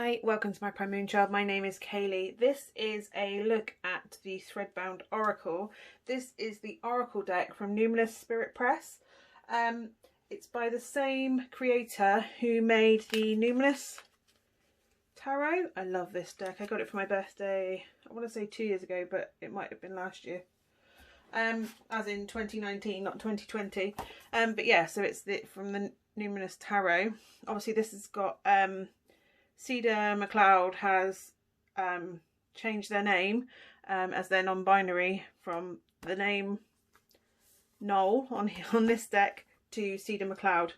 Hi, welcome to Magpie Moonchild. My name is Kayleigh. This is a look at the Threadbound Oracle. This is the Oracle deck from Numinous Spirit Press. It's by the same creator who made the Numinous Tarot. I love this deck. I got it for my birthday, I want to say 2 years ago, but it might have been last year. As in 2019, not 2020. But yeah, so it's from the Numinous Tarot. Obviously this has got Cedar McCloud has changed their name as they're non-binary from the name Noel on this deck to Cedar McCloud.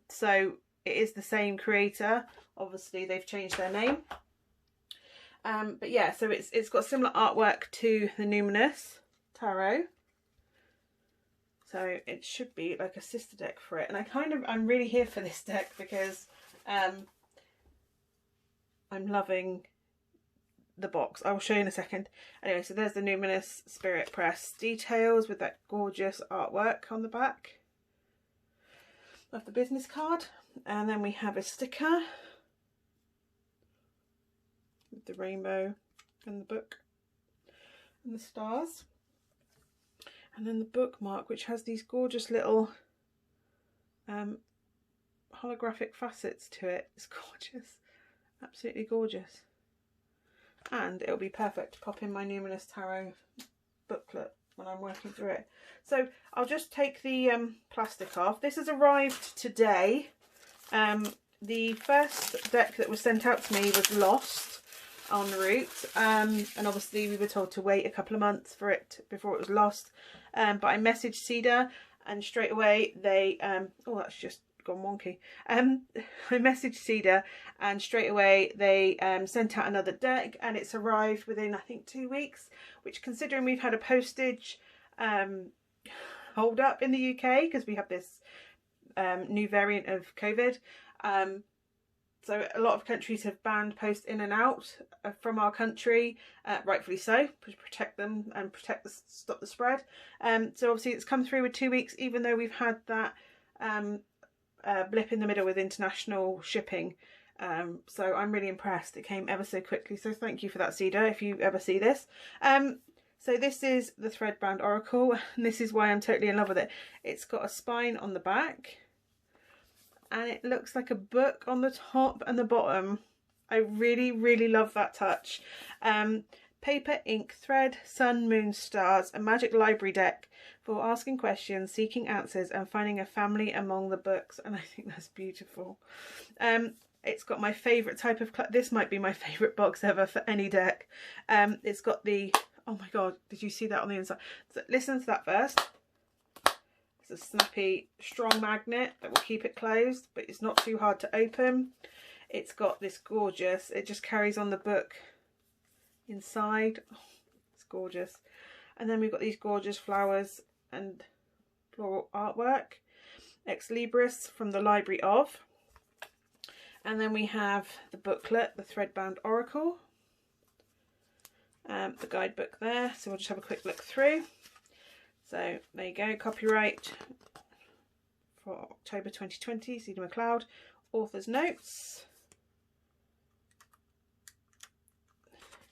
So it is the same creator. Obviously they've changed their name. But yeah, so it's got similar artwork to the Numinous Tarot. So it should be like a sister deck for it. And I'm really here for this deck because I'm loving the box. I will show you in a second. Anyway, so there's the Numinous Spirit Press details with that gorgeous artwork on the back of the business card. And then we have a sticker with the rainbow and the book and the stars. And then the bookmark, which has these gorgeous little holographic facets to it. It's gorgeous. Absolutely gorgeous. And it'll be perfect to pop in my Numinous Tarot booklet when I'm working through it. So I'll just take the plastic off. This has arrived today. The first deck that was sent out to me was lost en route. And obviously we were told to wait a couple of months for it before it was lost. But I messaged Cedar and straight away they... oh, that's just gone wonky. I messaged Cedar and straight away they sent out another deck, and it's arrived within I think 2 weeks, which, considering we've had a postage hold up in the UK because we have this new variant of COVID, so a lot of countries have banned post in and out from our country, rightfully so, to protect them and stop the spread. So obviously it's come through with 2 weeks, even though we've had that blip in the middle with international shipping. So I'm really impressed. It came ever so quickly, so thank you for that, Cedar, if you ever see this. So this is the Threadband Oracle, and this is why I'm totally in love with it. It's got a spine on the back and it looks like a book on the top and the bottom. I really love that touch. Paper, ink, thread, sun, moon, stars, a magic library deck for asking questions, seeking answers and finding a family among the books. And I think that's beautiful. It's got my favourite type of... This might be my favourite box ever for any deck. It's got the... Oh my god, did you see that on the inside? So listen to that first. It's a snappy, strong magnet that will keep it closed, but it's not too hard to open. It's got this gorgeous... It just carries on the book inside. Oh, it's gorgeous. And then we've got these gorgeous flowers and floral artwork. Ex Libris from the Library of. And then we have the booklet, the Threadbound Oracle. The guidebook there. So we'll just have a quick look through. So there you go. Copyright for October 2020, Cedar McCloud. Author's notes.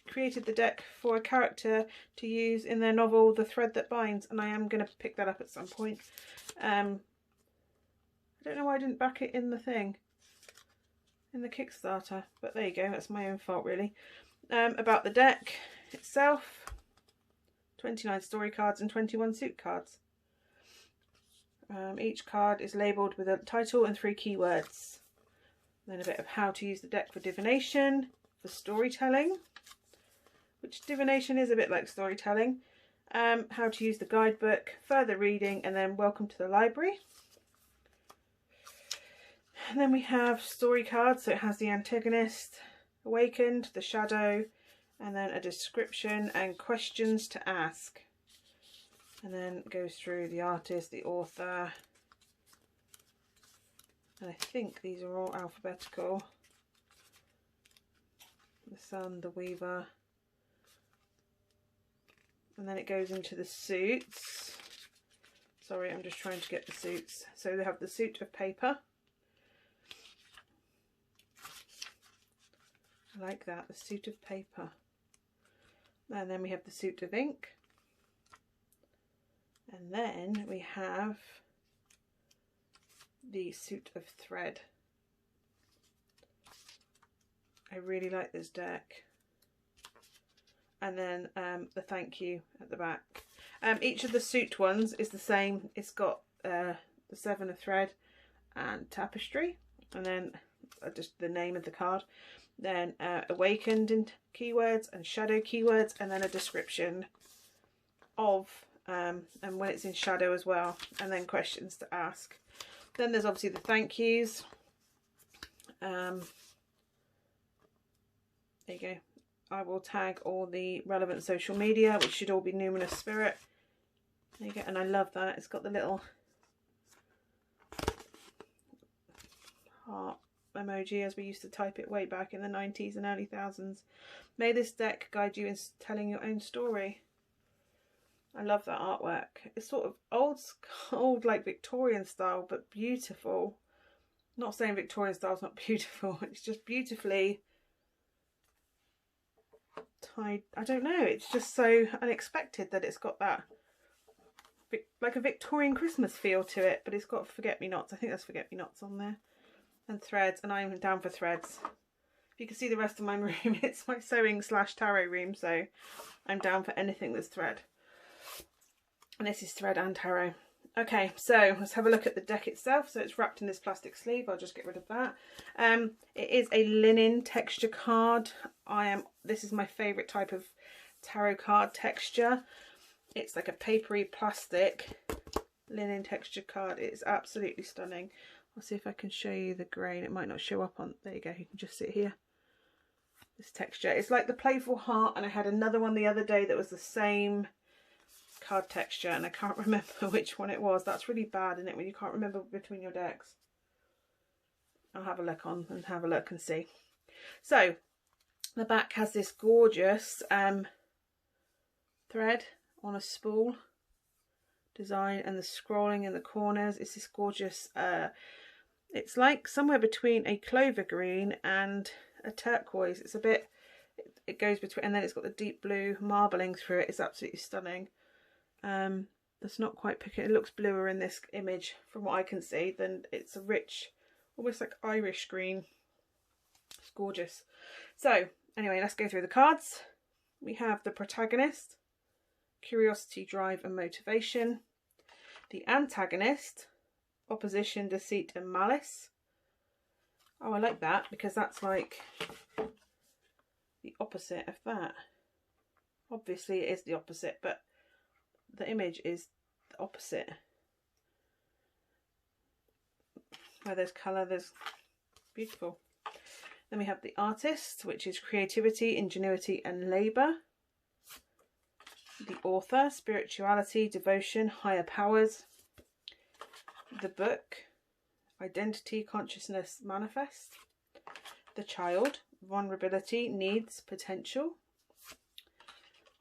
Created the deck for a character to use in their novel The Thread That Binds, and I am going to pick that up at some point. I don't know why I didn't back it in the thing, in the Kickstarter, but there you go, that's my own fault really. About the deck itself, 29 story cards and 21 suit cards. Each card is labelled with a title and 3 keywords. Then a bit of how to use the deck for divination, for storytelling, which divination is a bit like storytelling, how to use the guidebook, further reading, and then welcome to the library. And then we have story cards, so it has the antagonist, awakened, the shadow, and then a description and questions to ask. And then it goes through the artist, the author, and I think these are all alphabetical. The Sun, the Weaver. And then it goes into the suits. Sorry, I'm just trying to get the suits. So they have the suit of paper. I like that, the suit of paper. And then we have the suit of ink. And then we have the suit of thread. I really like this deck. And then the thank you at the back. Each of the suit ones is the same. It's got the 7 of thread and tapestry, and then just the name of the card. Then awakened in keywords and shadow keywords, and then a description of and when it's in shadow as well, and then questions to ask. Then there's obviously the thank yous. There you go. I will tag all the relevant social media, which should all be Numinous Spirit. There you go, and I love that. It's got the little heart emoji as we used to type it way back in the 90s and early thousands. May this deck guide you in telling your own story. I love that artwork. It's sort of old like Victorian style, but beautiful. Not saying Victorian style is not beautiful. It's just beautifully tied. I don't know. It's just so unexpected that it's got that like a Victorian Christmas feel to it, but it's got forget-me-nots. I think there's forget-me-nots on there. And threads, and I'm down for threads. If you can see the rest of my room, it's my sewing / tarot room, so I'm down for anything that's thread. And this is thread and tarot. Okay, so let's have a look at the deck itself. So it's wrapped in this plastic sleeve. I'll just get rid of that. It is a linen texture card. This is my favourite type of tarot card texture. It's like a papery plastic linen texture card. It's absolutely stunning. I'll see if I can show you the grain. It might not show up on, there you go, you can just see it here. This texture, it's like the playful heart, and I had another one the other day that was the same card texture, and I can't remember which one it was. That's really bad, isn't it, when you can't remember between your decks? I'll have a look and see. So the back has this gorgeous thread on a spool design, and the scrolling in the corners is this gorgeous it's like somewhere between a clover green and a turquoise. It's a bit, it goes between, and then it's got the deep blue marbling through it. It's absolutely stunning. That's not quite picking, it looks bluer in this image from what I can see than it's a rich, almost like Irish green. It's gorgeous. So anyway, let's go through the cards. We have the protagonist, curiosity, drive and motivation. The antagonist, opposition, deceit and malice. Oh, I like that, because that's like the opposite of that. Obviously it is the opposite, but the image is the opposite. Where there's colour, there's beautiful. Then we have the artist, which is creativity, ingenuity and labour. The author, spirituality, devotion, higher powers. The book, identity, consciousness, manifest. The child, vulnerability, needs, potential.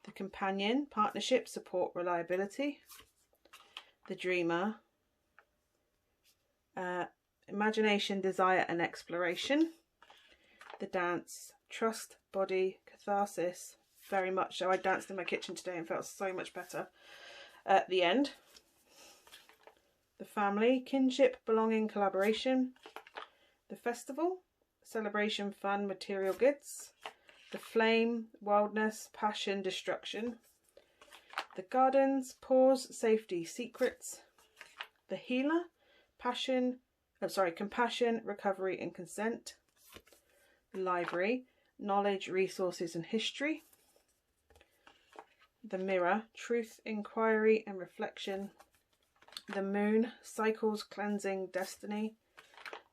The companion, partnership, support, reliability. The dreamer, imagination, desire and exploration. The dance, trust, body, catharsis. Very much so. I danced in my kitchen today and felt so much better at the end. The family, kinship, belonging, collaboration. The festival, celebration, fun, material goods. The flame, wildness, passion, destruction. The gardens, pause, safety, secrets. The healer, compassion, recovery and consent. The library, knowledge, resources and history. The mirror, truth, inquiry and reflection. The moon, cycles, cleansing, destiny.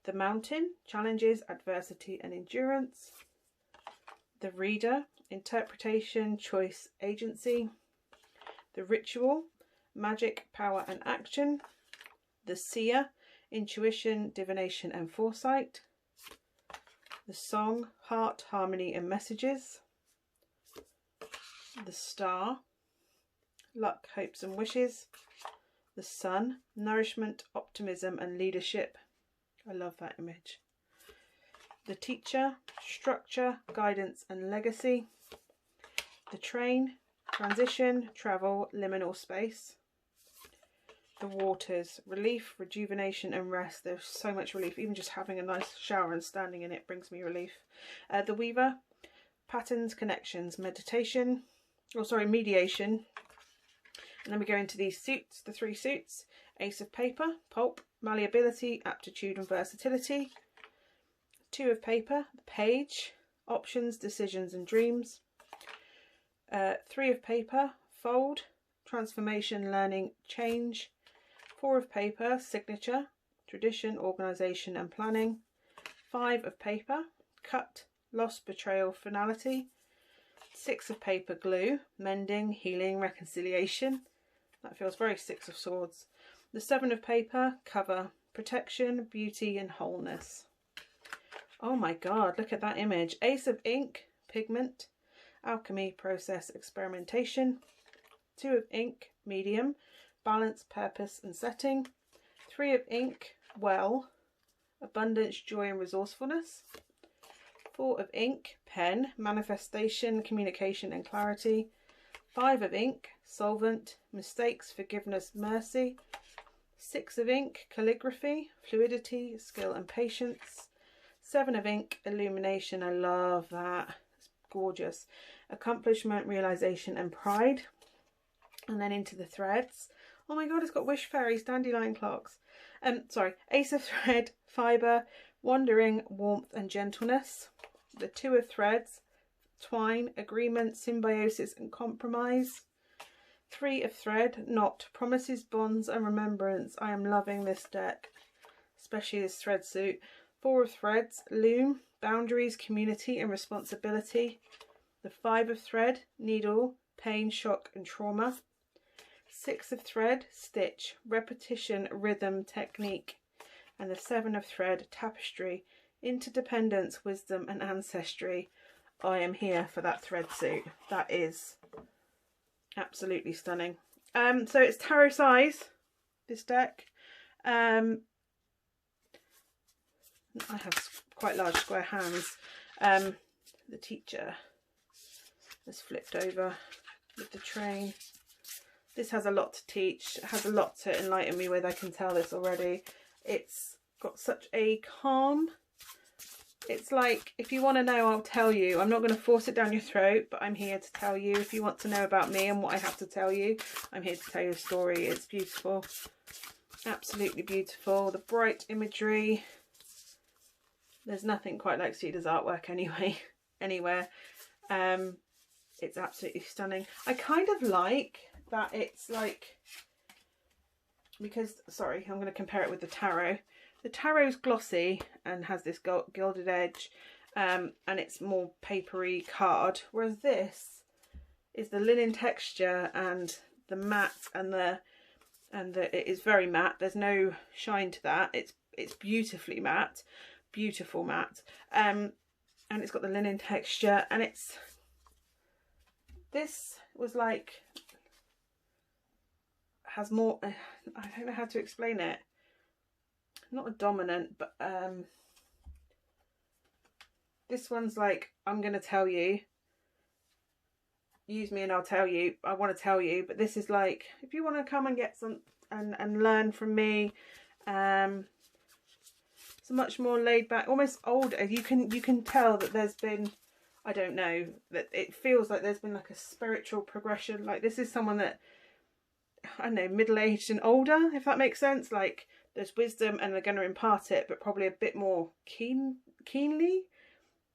The mountain, challenges, adversity and endurance. The reader, interpretation, choice, agency. The ritual, magic, power and action. The seer, intuition, divination and foresight. The song, heart, harmony and messages. The star, luck, hopes and wishes. The sun, nourishment, optimism and leadership. I love that image. the teacher, structure, guidance and legacy, the train, transition, travel, liminal space, the waters, relief, rejuvenation and rest. There's so much relief. Even just having a nice shower and standing in it brings me relief. The weaver, patterns, connections, meditation, mediation. And then we go into these suits, the 3 suits. Ace of paper, pulp, malleability, aptitude and versatility. 2 of paper, the page, options, decisions and dreams. 3 of paper, fold, transformation, learning, change. 4 of paper, signature, tradition, organisation and planning. 5 of paper, cut, loss, betrayal, finality. 6 of paper, glue, mending, healing, reconciliation. That feels very 6 of swords. The 7 of paper, cover, protection, beauty and wholeness. Oh my god, look at that image. Ace of ink, pigment, alchemy, process, experimentation. 2 of ink, medium, balance, purpose and setting. 3 of ink, well, abundance, joy and resourcefulness. 4 of ink, pen, manifestation, communication and clarity. 5 of ink, solvent, mistakes, forgiveness, mercy. 6 of ink, calligraphy, fluidity, skill and patience. 7 of ink, illumination. I love that. It's gorgeous. Accomplishment, realization and pride. And then into the threads. Oh my god, it's got wish fairies, dandelion clocks. Ace of thread, fibre, wandering, warmth and gentleness. The 2 of threads, twine, agreement, symbiosis and compromise. 3 of thread, knot, promises, bonds and remembrance. I am loving this deck, especially this thread suit. 4 of threads, loom, boundaries, community and responsibility. The 5 of thread, needle, pain, shock and trauma. 6 of thread, stitch, repetition, rhythm, technique. And the 7 of thread, tapestry, interdependence, wisdom and ancestry. I am here for that thread suit. That is absolutely stunning. So it's tarot size, this deck. I have quite large square hands. The teacher is flipped over with the train. This has a lot to teach. It has a lot to enlighten me with. I can tell this already. It's got such a calm. It's like, if you want to know, I'll tell you. I'm not going to force it down your throat, but I'm here to tell you. If you want to know about me and what I have to tell you, I'm here to tell you a story. It's beautiful. Absolutely beautiful. The bright imagery. There's nothing quite like Cedar's artwork anywhere. It's absolutely stunning. I kind of like that it's like, because, sorry, I'm going to compare it with the tarot. The tarot's glossy and has this gilded edge, and it's more papery card, whereas this is the linen texture and the matte and it is very matte. There's no shine to that. It's beautifully matte, beautiful matte, and it's got the linen texture, and this was like, has more, I don't know how to explain it. Not a dominant, but this one's like, I'm going to tell you. Use me and I'll tell you. I want to tell you. But this is like, if you want to come and get some and learn from me. It's a much more laid back, almost older. You can tell that there's been, I don't know, that it feels like there's been like a spiritual progression. Like this is someone that, I don't know, middle-aged and older, if that makes sense. Like there's wisdom and they're going to impart it, but probably a bit more keenly,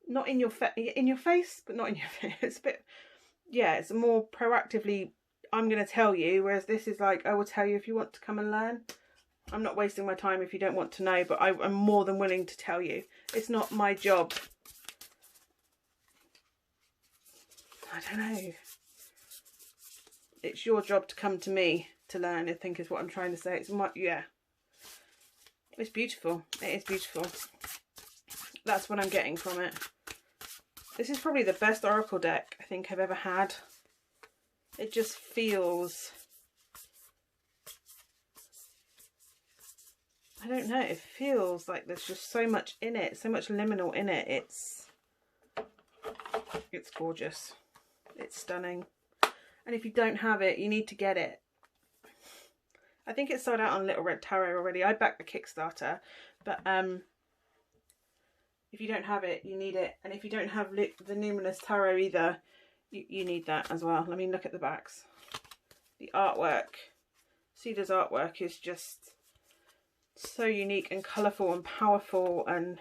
not in your face, but not in your face. It's a bit, yeah, it's more proactively, I'm going to tell you, whereas this is like, I will tell you if you want to come and learn. I'm not wasting my time if you don't want to know, but I'm more than willing to tell you. It's not my job. I don't know. It's your job to come to me to learn, I think is what I'm trying to say. It's my, yeah. It's beautiful. It is beautiful. That's what I'm getting from it. This is probably the best Oracle deck I think I've ever had. It just feels, I I don't know, it feels like there's just so much in it, so much liminal in it. It's gorgeous. It's stunning. And if you don't have it, you need to get it. I think it's sold out on Little Red Tarot already. I backed the Kickstarter, but if you don't have it, you need it. And if you don't have the Numinous Tarot either, you need that as well. Let me look at the backs. The artwork, Cedar's artwork is just so unique and colourful and powerful, and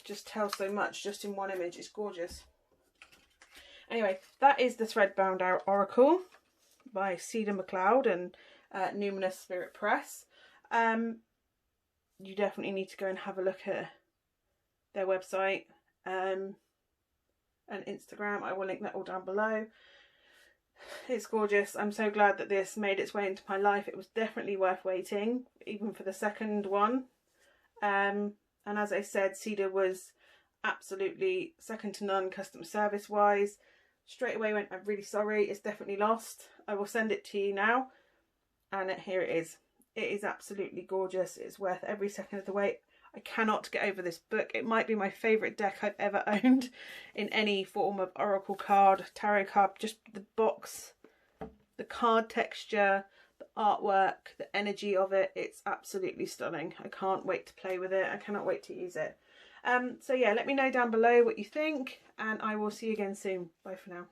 just tells so much just in one image. It's gorgeous. Anyway, that is the Threadbound Oracle by Cedar McCloud and Numinous Spirit Press. You definitely need to go and have a look at their website and Instagram. I will link that all down below. It's gorgeous. I'm so glad that this made its way into my life. It was definitely worth waiting, even for the second one. And as I said, Cedar was absolutely second to none customer service wise. Straight away went, I'm really sorry, it's definitely lost. I will send it to you now. And here it is. It is absolutely gorgeous. It's worth every second of the wait. I cannot get over this book. It might be my favourite deck I've ever owned in any form of oracle card, tarot card. Just the box, the card texture, the artwork, the energy of it. It's absolutely stunning. I can't wait to play with it. I cannot wait to use it. So yeah, let me know down below what you think, and I will see you again soon. Bye for now.